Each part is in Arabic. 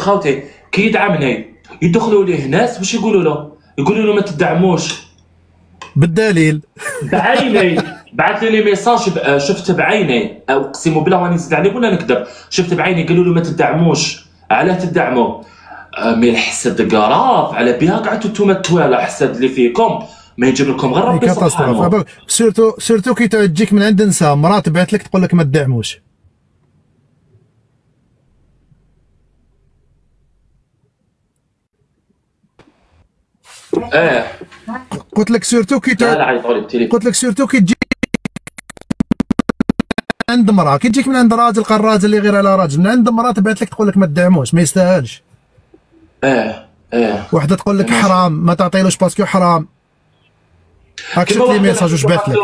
خاوتي كي يدعمني يدخلوا ليه ناس واش يقولوا له؟ يقولوا له ما تدعموش بالدليل. بعيني بعث لي ميساج شفت بعيني، اقسم بالله ماني نزيد عليك ولا نكذب، شفت بعيني قالوا له ما تدعموش، علاه تدعموا؟ مي الحسد قراف على بها قعدتوا نتوما التوالا، حسد اللي فيكم ما يجيب لكم غير ربي سبحانه. سيرتو كي تجيك من عند نساء مراه تبعث لك تقول لك ما تدعموش. قلت لك سيرتو كي قلت لك سيرتو كي تجي عند مراه، كي تجيك من عند راجل قال راجل اللي غير على راجل، من عند مراه تبعث لك تقول لك ما تدعموش، ما يستاهلش. وحده تقول لك حرام ما تعطيلوش باسكو حرام. هاك شفت لي ميساج واش بعث لك؟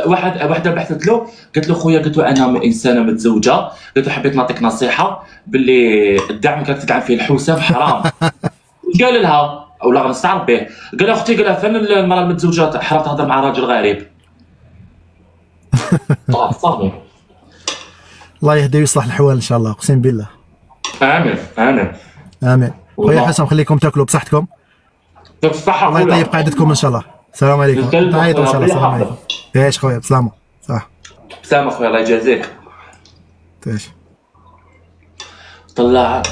وحده بعثت له قالت له خويا، قلت له انا انسانه متزوجه، قلت له حبيت نعطيك نصيحه باللي الدعم كانك تدعم فيه الحوسه حرام. قال لها ولا غنستعرض به، قال اختي، قال لها فين المراه المتزوجه حرام تهضر مع راجل غريب. صافي الله يهدي ويصلح الحوال ان شاء الله، اقسم بالله. امين امين امين. خويا حسام خليكم تاكلوا بصحتكم. بالصحه الله يطيب قعدتكم ان شاء الله. السلام عليكم. تعيطوا ان شاء الله. السلام عليكم. ايش خويا بسلامه. صح بسلامه خويا الله يجازيك. ايش طلع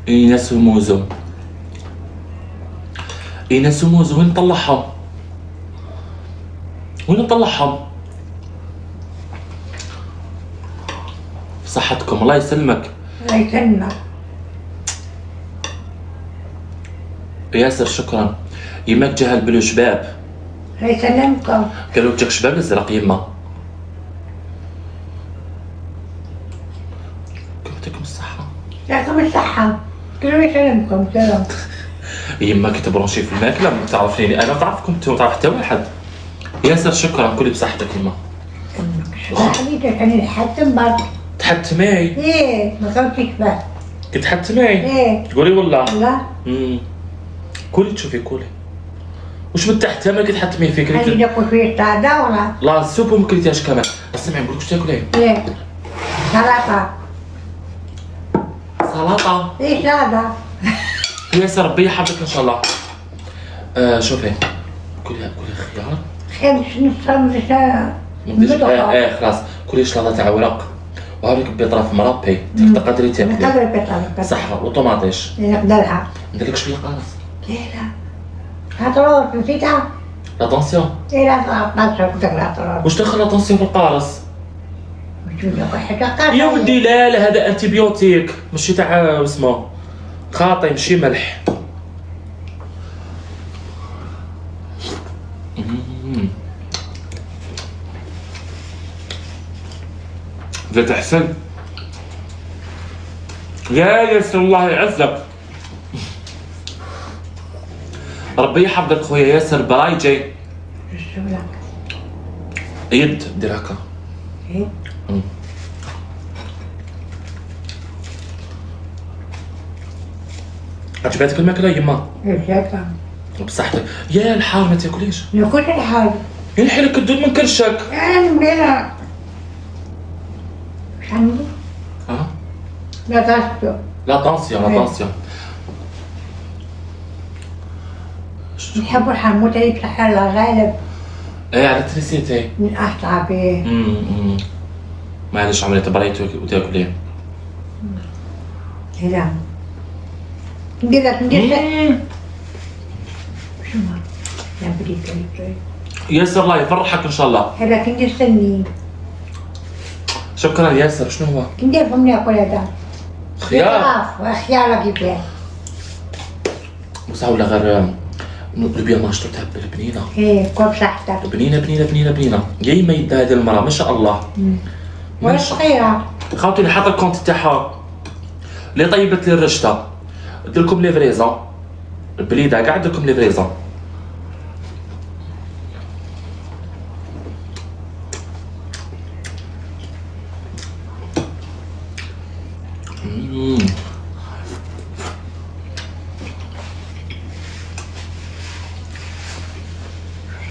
ايناس وموزو، ايناس وموزو وين نطلعهم؟ وين نطلعهم؟ صحتكم الله يسلمك. الله يسلمك ياسر شكرا. يماك جهل بلو شباب. الله يسلمكم. قالوا جاك شباب الازرق يما. كيف يعطيكم الصحة؟ يعطيكم الصحة. الله يسلمكم. سلام. يما كي تبرونشي في الماكلة ما تعرفيني، انا ما تعرفكم انتم، ما تعرف حتى واحد. ياسر شكرا، كلي بصحتك يما. حبيبتي انا نحتم برك. تحتمي؟ ايه ما كنتش باه. كنت تحتمي؟ ايه. قولي والله. لا. كلي تشوفي كلي. وش من تحت ما كتحتمي فيه؟ هذه ناكل فيه طاده ولا؟ لا السوب وما كليتيهاش كمان. اسمعي نقول لك واش تاكلي؟ ايه سلطه. سلطه؟ ايه سلطه. ياسر ربي يحفظك ان شاء الله. شوفي كلي خيار. خمس نص خلاص كلي شلاضه تاع ورق وهاوليك بيطره مرابي تقدري تاكلي. نقدر بيطره صح وطوماطيش. نقدرها. ندير لك شويه قارص. لا لا هاتروس نسيتها؟ لا طونسيون. ايه لا طونسيون. واش دخل لا طونسيون في القارص؟ حاجه قارصه يا ودي لا هذا انتيبيوتيك ماشي تاع اسمه خاطي ماشي ملح. بدات احسن. يا ياسر الله يعزك. ربي يحفظك خويا ياسر برايجي. يد دير هكا. عجبتك الماكله يما؟ عجبتك بصحتك. يا الحار ما تاكليش. ناكل الحار. ينحرك الدود من كرشك. انا مبينة. واش عندي؟ لا طونسيون. لا طونسيون. نحبوا الحموت يفتح على غالب. ايه على تريسيتي. من احطابيه. معليش عمري تبريت وتاكليه. لا ندير شو لا بديت ياسر الله يفرحك ان شاء الله. هذا كندير سنين. شكرا ياسر. شنو هو؟ كنديرهم ناكل هذا خيار. خيار كيفاه. بصح ولا غير البيا ماشطو تاع البنينه. ايه كل بصحتك. بنينه يا يما يدها هذه المراه ما شاء الله. ولا صغيره. خاوتي اللي حاط الكونت تاعها اللي طيبت لي الرشته دير لكم ليفريزون البليده كاع دير لكم ليفريزون.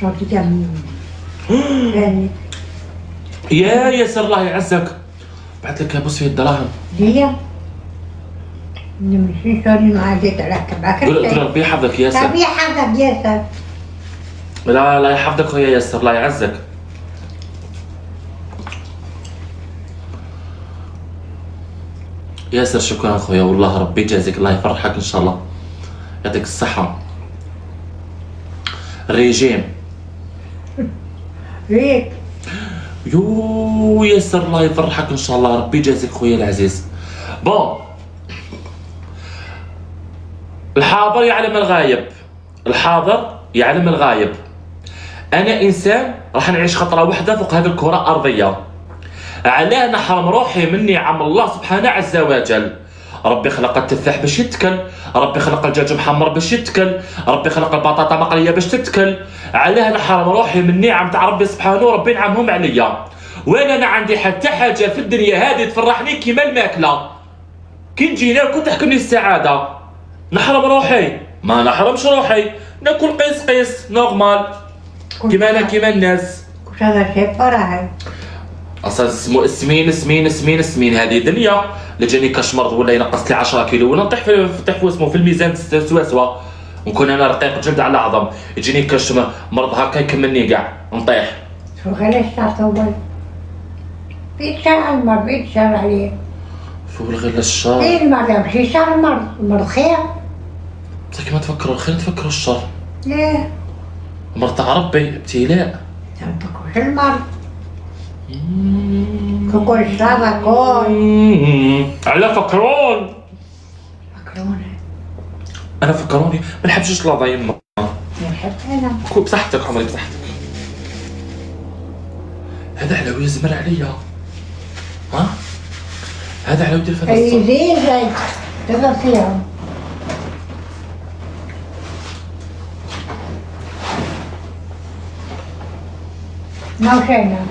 صوتي جميل. يا ياسر الله يعزك. بعث لك بوس فيه الدراهم. ليا نمشي شوني ما زيت ركب قلت له ربي يحفظك ياسر. ربي يحفظك ياسر. لا لا يحفظك خويا ياسر، الله يعزك. ياسر شكرا خويا، والله ربي يجازيك، الله يفرحك ان شاء الله، يعطيك الصحة. الريجيم ريت يو ياسر الله يفرحك ان شاء الله، ربي يجازيك خويا العزيز. بون الحاضر يعلم الغايب، الحاضر يعلم الغايب. انا انسان راح نعيش خطره واحده فوق هذه الكره الارضيه، علاه نحرم روحي من نعم الله سبحانه عز وجل. ربي خلق التفاح باش يتكل، ربي خلق الدجاج محمر باش يتكل، ربي خلق البطاطا مقليه باش تتكل. علاه نحرم روحي من نعم تاع ربي سبحانه، وربي نعمهم عليا. وانا ما عندي حتى حاجه في الدنيا هذه تفرحني كيما الماكله. كي نجي ناكل تحكمني السعاده، نحرم روحي؟ ما نحرمش روحي، ناكل قيس قيس نورمال كيما انا كيما الناس. كنت هذا شيء فرحي. اصلا سمين هذه دنيا. لا جاني كاش مرض ولا ينقص لي 10 كيلو ولا نطيح في اسمه في الميزان سوا ونكون انا رقيق جلد على عظم، يجيني كاش مرض هكا يكملني كاع نطيح. شو غير الشهر في شهر المرض، في شهر عليه. شو غير الشر؟ ايه المرض يمشي شهر المرض خير. بصح كيما تفكروا الخير تفكروا الشر. ليه؟ مرض تاع ربي ابتلاء. ما تاكلش المرض. كل شهر كل. على فكرون. فكروني. انا فكروني ما نحبش الشلاضه يما. نحب انا. كون بصحتك عمري بصحتك. هذا على يزمر عليا. ها؟ هذا على ودي الفضل. اي زين تبغى فيهم. نوشينا.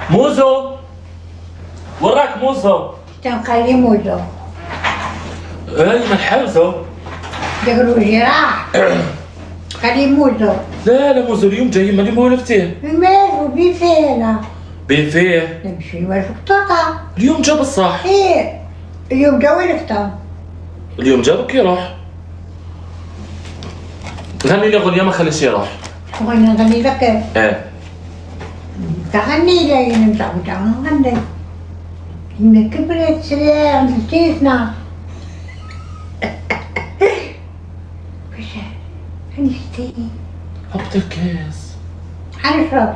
موزو وراك موزو. تنخلي موزو. اي ما نحوزو. دقرو جراح. خلي موزو. لا لا موزو اليوم جاي ماني مولفتيه. المال وبيفيه انا. بيفيه. نمشي نورك الطاقة. اليوم جا بصح. ايه اليوم جا وين فطر؟ اليوم جا بكي يروح. غني لي اغنيه ما خليش يروح. بغينا نغني لك. ايه. تغني لي نغني. إن كبرت سريع نسيتنا. وش هنشتي؟ حط الكاس. حنشرب.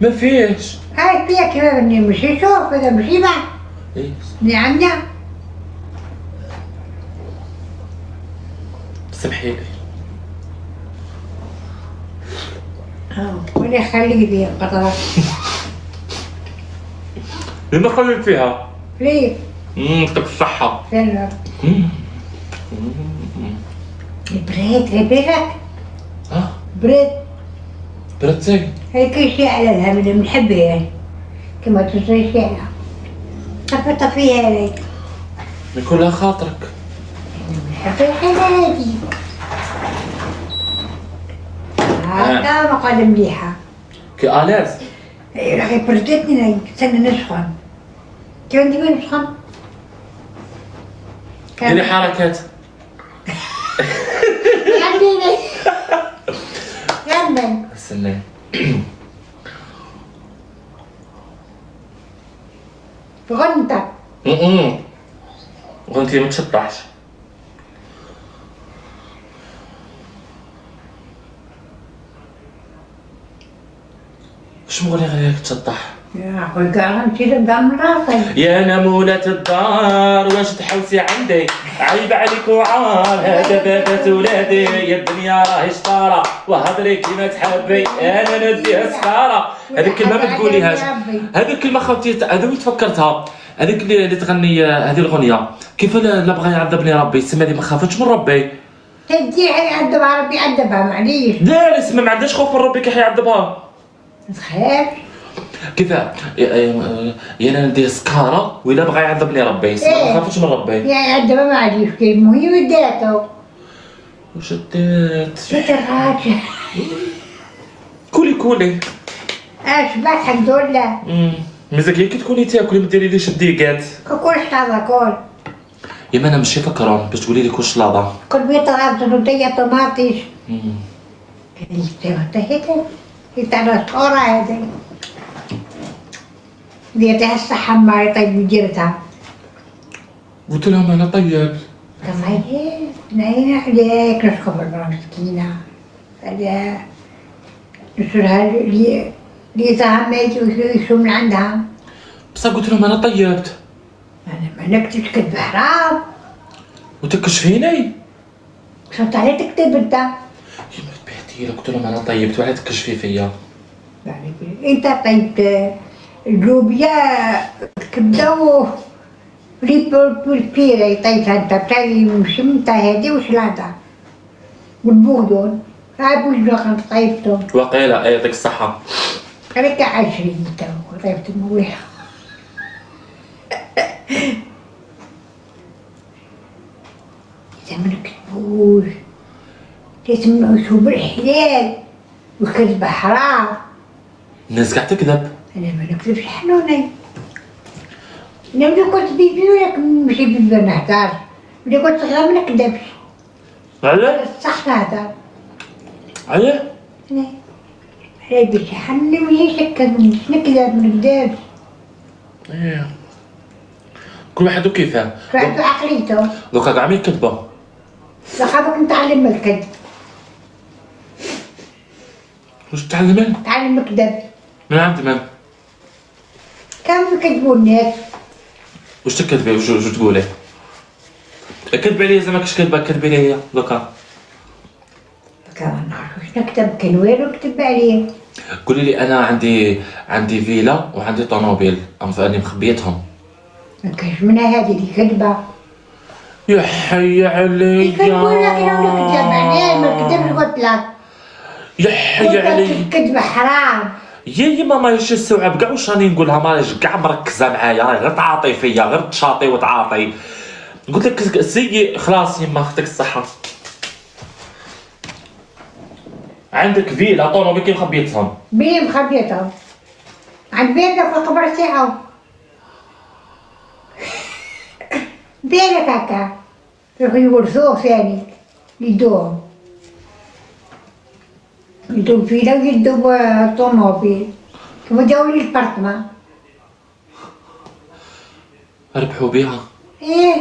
ما فيش. هاي فيها كيما بدي نمشي شوف إذا مشي معك. ايه. نعم نعم. سمحي لي. ولا يخلي لي القطرة. لما خليت فيها؟ ليه؟ يعطيك الصحة. سلام. البريد غيبيلك؟ ها؟ بريد. بردتي؟ هاي كل شيء على الهم اللي بنحبها كما تصير شيء. طفيها عليك. من كلها خاطرك. بنحبها هادي. هذا مقالة مليحة. كي ألاز؟ يا أخي بردتني استنى نسخن. كيف ندير نسخن؟ ديري حركات. عندي كمل. استنى. غنتك. غنتي ما تشطحش. شنو غني غيرك تشطح؟ يا أخوي كاع غنمشي لقدام راسي. يا نمولة الدار واش تحوسي عندي؟ عيب عليك وعار هذا بابات ولادي، يا الدنيا راهي شطارة وهضري كيما تحبي انا نديها سكارة. هذيك الكلمة ما تقوليهاش. هذيك الكلمة خوتي هذا وين تفكرتها؟ هذيك اللي تغني هذه الأغنية كيف لا بغى يعذبني ربي السما هذه ما خافتش من ربي. تدي يعذبها ربي يعذبها معليش. لا السما ما عندهاش خوف من ربي كي حيعذبها. تخاف؟ كيفاه؟ يا انا ندير سكارة وإلا بغى يعذبني ربي السما ما خافتش من ربي. يعذبها معليش المهم داتو. واش درت؟ شفت الراجل. كولي اش بعد الحمد لله. مزاك هي كي تكوني تاكلي ما ديريليش الديكات. كل حاجة كل. يما انا ماشي فكران باش تقولي لي كل شلاضه. كل بيطلع زرودية طماطيش. يتعرض صورة هذه. ديتها الصحة ما يطيب جيرتها. قلت لهم انا طيب. كما هي ناينا عليك نشكف المرأة مسكينة. هذا نشرها لي زعمت ويشو من عندها. بصح قلت لهم انا طيبت. أنا ما نكتبش كذب حرام. وتكشفيني؟ شفت عليه تكتب أنت. يما تبهتي لك قلت لهم انا طيبت وعلى تكشفي فيا. يعني أنت طيبت اللوبيا الكبدة والبيرة طيبتها أنت بتاعي مشمتة هذه وشلاطة والبودون. هاي بوجبة طيبتهم. وقيلة يعطيك الصحة. خليك 20 أنت طيبت المويحة. إذا ما نكتبوش تسمعوا شو بالحلال وكذب حرام. الناس قاعد تكذب. أنا ما نكذبش حنوني. أنا ملي كنت بيبي ولا ماشي بيبي نهدر. ملي كنت صغيرة ما نكذبش. علاه؟ صح نهدر. علاه؟ علاه باش يحني مليش نكذب ما نكذبش. ايه كل واحد وكيفاه. كل واحد وعقليته. دوكا كاع ما يكذبوا. لقابك نتعلم الكذب. واش تعلمين؟ تعلم الكذب. من عند من؟ كانوا يكذبوا الناس. واش تكذبي واش تقولي؟ كذب عليا زعما كاش كذبه كذبي لي هي دوكا. كان نعرف واش نكتب كان والو كتب عليه. قولي لي انا عندي فيلا وعندي طوموبيل راني مخبيتهم. ما كاينش منها هذه اللي كذبه. يا حي عليا. يكذبوا لك انا ولا كذب عليه ما كذبش قلت لك. يا حي عليا. الكذبه حرام. يا ما ماهيش السوعه كاع واش راني نقولها ماهيش كاع مركزه معايا راهي غير تعاطي فيا غير تشاطي وتعاطي. قلت لك سيي خلاص يما اختك الصحه. عندك فيلا طوموبيل كي مخبيتهم. بيه مخبيتهم. عند بيتنا في القبر تاعو. بينك هكا. يورثوه ثاني. يدوهم. يدوم فيلا ويدوم طوموبيل. كما جاو لي البارتمان. ربحوا بها. ايه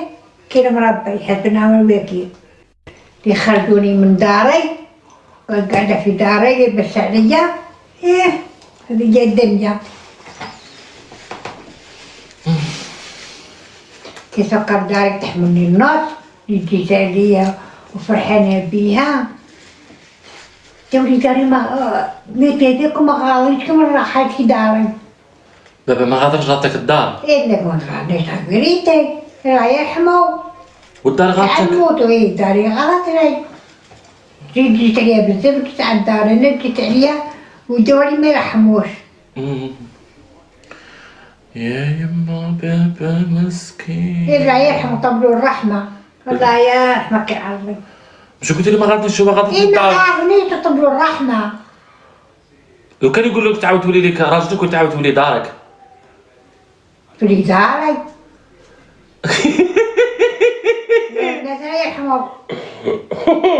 كي مربي يحب نعمل وكيل. يخرجوني من داري. قاعدة في داري يلبس عليا. ايه هذه هي الدنيا. كي سكر داري تحملني النص. يجي عليا وفرحانة بيها. تولي داري ما ميت هذيك وما غاضيش كما راحت في داري. بابا ما غادرش نعطيك الدار. إيه لك ما غاديش عفريتي. الله يرحمو. والدار غاتك. موتو ايه داري غلط راي. جيت عليها بزاف جيت على الدار انا جيت عليها ودوري ما يرحموش. يا يما بابا مسكين. الله يرحمه طبلو الرحمة. الله يرحمك يا عمي. مش قلت لي ما غاديش ما غاديش إيه ما الدار. عرفنيش طبلو الرحمة. لو كان يقول لك تعاود تولي لك راجلك وتعاود تولي دارك. تولي داري. الله يرحمه.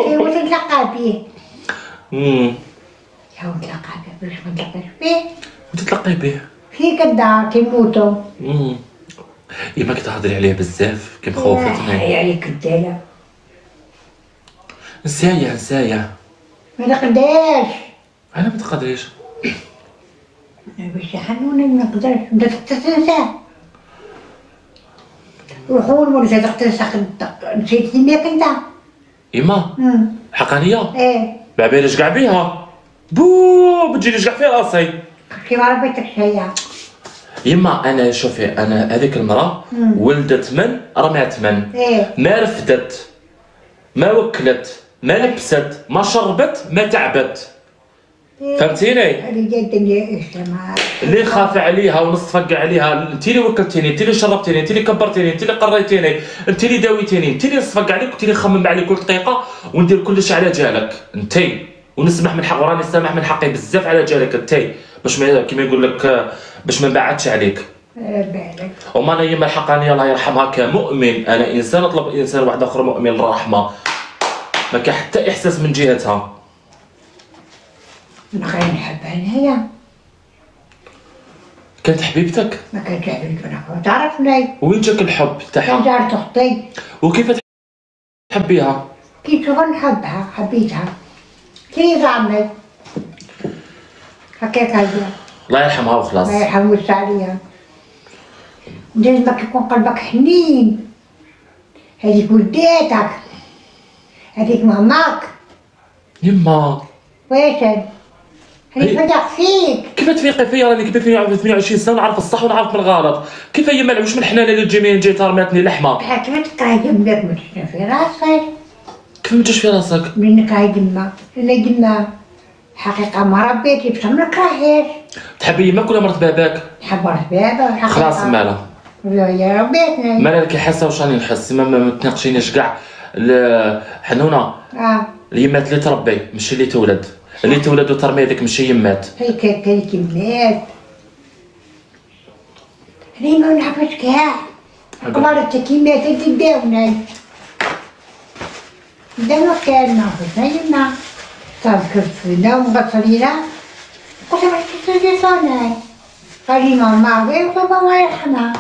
كي وش نتلقى فيه. يا نتلقى فيه باش ما نتلقاش فيه. وتتلقي به. فيك الدار كيموتو. يما كتهضري عليه بزاف كي مخوفتني. حي عليك الدالة. نسايا. ما نقدرش. انا ما تقدريش. باش يحنوني ما نقدرش. انت تنساه. وحول ولا تقدر نسيتني ياك انت. يما حقانية. ايه بعباليش كاع بيها. بو بتجيليش كاع في راسي. كيما ربيتك شويه. يما انا شوفي انا هذيك المراه ولدت من رمات من. ايه ما رفدت ما وكلت ما لبست ما شربت ما تعبت. فهمتيني؟ هذه جد اللي اسمها اللي خاف عليها ونصفق عليها انت اللي وكلتيني انت اللي شربتيني انت اللي كبرتيني انت اللي قريتيني انت اللي داويتيني انت اللي نصفق عليك وانت اللي نخمم عليك كل دقيقه وندير كلش على جالك انت ونسمح من حق وراني سامح من حقي بزاف على جالك انتي باش ما كيما يقول لك باش ما نبعدش عليك. بالك. وما انا يما الحقانيه الله يرحمها كمؤمن، انا انسان اطلب انسان واحد اخر مؤمن الرحمه، ما كان حتى احساس من جهتها. انا غير نحبها انايا. كانت حبيبتك؟ ما كانت حبيبتي انا تعرفني. وين جاك الحب تاعها؟ كان جارة اختي. وكيف تحبيها؟ كي تشوف نحبها حبيتها. كي زعمت. هكاك هيا. الله يرحمها وخلاص. الله يرحمه ويوسع عليها. لازمك يكون قلبك حنين. هذيك ولداتك. هذيك ماماك. يما واشد. هذيك فتح فيك. كيف تفيقي فيا؟ راني كبير فيا 28 سنه ونعرف الصح ونعرف من الغلط. كيف يما العوش من الحنانه اللي تجي من جهه رماتني لحمه؟ حكيت تكره جنبك ما تجيش في راسك. كيف ما تجيش في راسك؟ منك هاي جمة. انا جمة. حقيقة ما ربيتي بصح ما نكرههاش. تحبي يماك ولا مرت باباك؟ نحب مرت بابا حقيقة. خلاص مالا. يا ربيتني. مالا لك حاسه واش راني نحس، ما تناقشينيش كاع. حنونه اليمات اللي تربي ماشي اللي تولد، اللي تولد وترمي هذيك ماشي يمات. هيك هيك يمات. أنا ما نعرفش كاع. كبرت كيمات اللي داونا. داونا كان نعرفش يما. صار كفنا ومغسلينا. قلت له واش تسوي صانع؟ قال لي ماما وبابا الله يرحمها.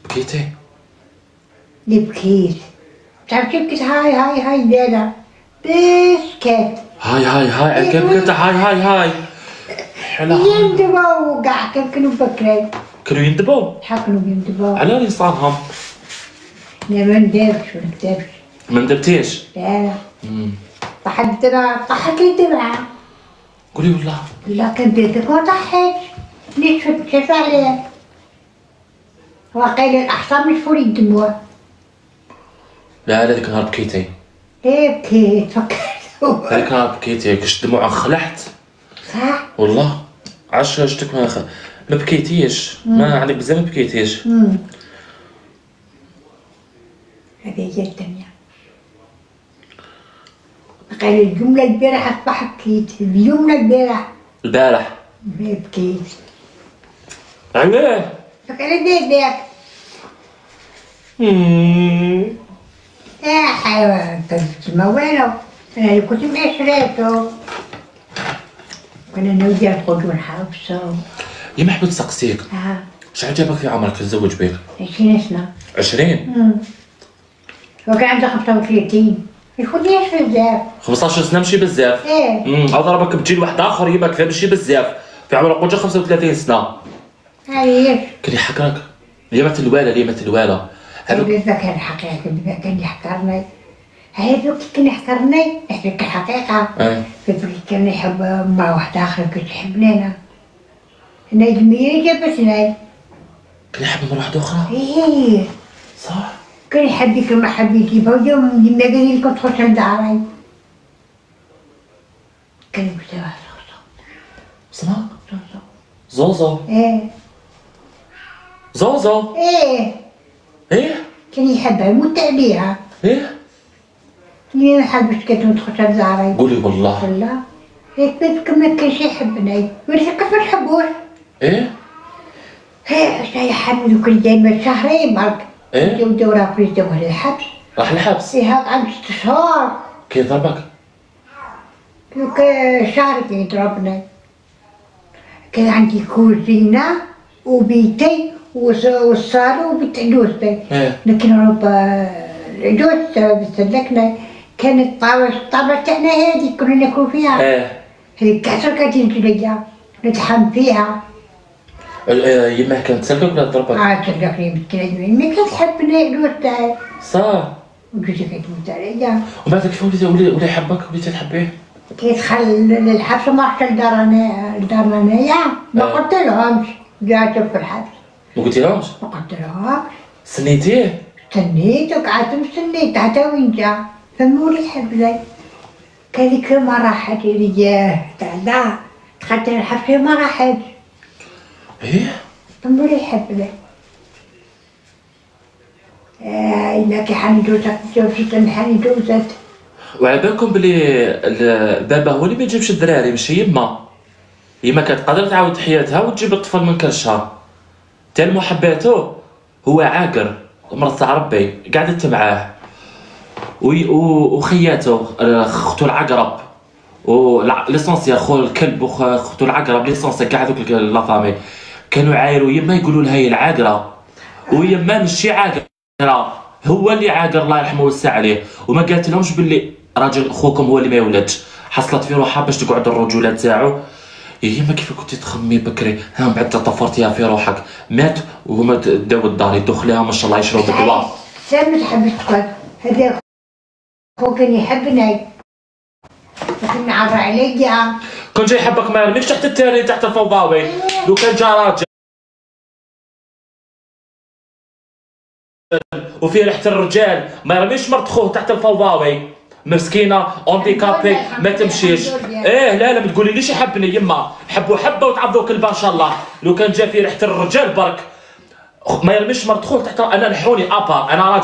بكيتي؟ اللي بكيت. تعرف بكيت هاي لالا. بسكت. هاي كيف كنت هاي حلا. يندبوا كاع كانوا بكري. كانوا يندبوا؟ كانوا يندبوا. على اللي صارهم؟ لا ما ندابش. ما ندبتيش؟ لا. طحت الدمعة. قولي والله. لا كنت ما طحت. ليش شاف عليه. وقيل الأحصان مش فوري يدموه. لا هذيك نهار بكيتي. ايه بكيت فكرت. هذيك نهار بكيتي كاش دموع خلعت. صح؟ والله عشتك ما بكيتيش. ما عندك بزاف ما بكيتيش. هذه هي الدنيا. قال الجملة البارح أصبح بكيت. الجملة البارح ما بكيت. علاه؟ فكرت ذاك. يا حيوان ما والو. أنا كنت معشراتو. كنا نودي نخرجو نحبسو. يا محمود سقسيك. شحال جابك في عمرك تتزوج بك؟ 20 سنة. 20؟ وكان عنده 35. يخديش بزاف. 15 سنة ماشي بزاف. ايه. أضربك بجيل واحد آخر يما كذا ماشي بزاف. في عمرك قلت 35 سنة. علاش؟ كان يحقرك. اليمات الوالة. هذوك كان حقيقة كان يحقرني. هذوك كان يحقرني هذيك الحقيقة. هذوك كان يحب مع واحد آخر كنت تحبني أنا. أنا جميلة جابتني. كان يحب مرة واحدة أخرى؟ إيه. صح. كان يحبك ما حبيتي فوجهم لما قال لي كنت تخش لداري. كان يقول لي اسمها؟ زوزو. إيه. زوزو. إيه؟ كان يحبها يموت عليها. إيه؟ ليه ما حبش كنت تخش لداري. قولي والله. والله. هيك بيتك ما كانش يحبني، ولكن كيف ما نحبوش. إيه؟ هي حمل وكل دايما شهرين برك. إيه؟ ودورة كل دورة الحبس. راح الحبس؟ إيه هاك عام 6 شهور. كي ضربك؟ شهر كي يضربني. كان عندي كوزينة وبيتي والصالة وبيت عجوزتي. لكن ربا العجوز بتسلكنا كانت الطاولة تاعنا هذه كنا ناكلو فيها. هذيك كاسر كانت تجي ليا نتحم فيها. يما كانت تسلكك ولا تضربك؟ تسلكني مسكينة ما كانت تحبني العجوز تاعي. صح. وجوزي كانت تموت عليا. ومن بعد كيف ولا يحبك وليتي تحبيه؟ كي دخل للحبس ما رحت لدارنا انايا ما قلت لهمش جات في الحبس. ما قلتي لهمش؟ ما قلت لهمش. استنيتيه؟ استنيت وقعدت مستنيت حتى وين جا فمولي يحبني. كان ذيك ما راحت اللي تاع دخلت للحبس ما راحت. ايه؟ فمولي يحبني. إلا كي حاني جوزت تنحاني جوزت. وعلى بالكم بلي بابا هو اللي ما يجيبش الدراري ماشي يما كانت قادره تعاود حياتها وتجيب الطفل من كرشها. تا محباته هو عاقر، مرت تاع ربي قعدت معاه وخياته اختو العقرب ليسونسيا خو الكلب واختو العقرب ليسونسيا كاع هذوك لا فامي كانوا عايروا يما يقولوا لها هي العاقره ويما ماشي عاقره، هو اللي عاقر الله يرحمه ويوسع عليه، وما قالت لهمش باللي راجل خوكم هو اللي ما يولدش، حصلت في روحها باش تقعد الرجوله تاعو. يما كيف كنتي تخمي بكري ها من بعد طفرتيها في روحك، مات وهما داو الدار يدوخ لها ما شاء الله يشربوا بالدواء. سامي تحب تقول هذا خوك كان يحبني لكن عبر عليا كون جاي يحبك ما يرميكش تحت التاري تحت الفوضاوي. لو كان جا راجل وفيه ريحه الرجال ما يرميش مرت خوه تحت الفوضاوي، مسكينه اونديكابي ما تمشيش. ايه لا ما تقوليليش يحبني يما، حبوا حبه وتعضوا كلبه ان شاء الله. لو كان جا فيه ريحه الرجال برك ما يرميش مرت خوه تحت. انا نحوني ابا، انا راجل